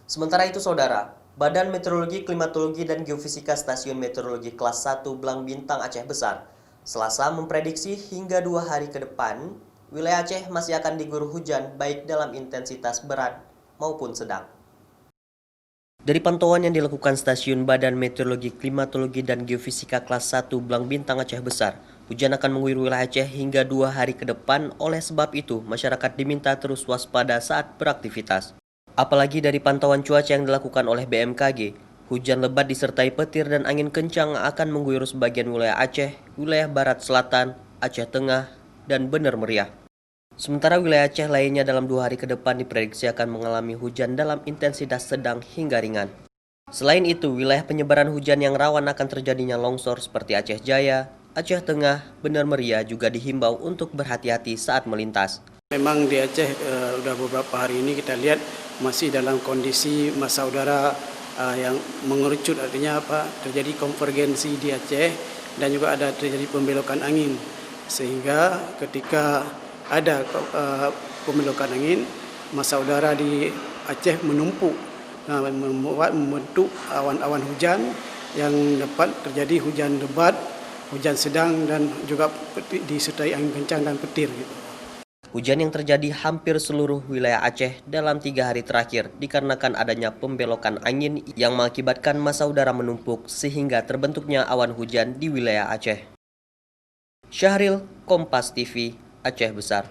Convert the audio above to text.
Sementara itu, Saudara, Badan Meteorologi, Klimatologi, dan Geofisika Stasiun Meteorologi Kelas 1 Blang Bintang Aceh Besar, Selasa memprediksi hingga 2 hari ke depan, wilayah Aceh masih akan diguyur hujan baik dalam intensitas berat maupun sedang. Dari pantauan yang dilakukan Stasiun Badan Meteorologi, Klimatologi, dan Geofisika Kelas 1 Blang Bintang Aceh Besar, hujan akan mengguyur wilayah Aceh hingga 2 hari ke depan. Oleh sebab itu, masyarakat diminta terus waspada saat beraktivitas. Apalagi dari pantauan cuaca yang dilakukan oleh BMKG, hujan lebat disertai petir dan angin kencang akan mengguyur sebagian wilayah Aceh, wilayah barat selatan, Aceh Tengah, dan Bener Meriah. Sementara wilayah Aceh lainnya dalam 2 hari ke depan diprediksi akan mengalami hujan dalam intensitas sedang hingga ringan. Selain itu, wilayah penyebaran hujan yang rawan akan terjadinya longsor seperti Aceh Jaya, Aceh Tengah, Bener Meriah juga dihimbau untuk berhati-hati saat melintas. Memang di Aceh udah beberapa hari ini kita lihat masih dalam kondisi masa udara yang mengerucut, artinya apa? Terjadi konvergensi di Aceh dan juga ada terjadi pembelokan angin. Sehingga ketika ada pembelokan angin, masa udara di Aceh menumpuk, membentuk awan-awan hujan yang dapat terjadi hujan lebat, hujan sedang, dan juga disertai angin kencang dan petir gitu. Hujan yang terjadi hampir seluruh wilayah Aceh dalam 3 hari terakhir dikarenakan adanya pembelokan angin yang mengakibatkan massa udara menumpuk sehingga terbentuknya awan hujan di wilayah Aceh. Syahril, Kompas TV, Aceh Besar.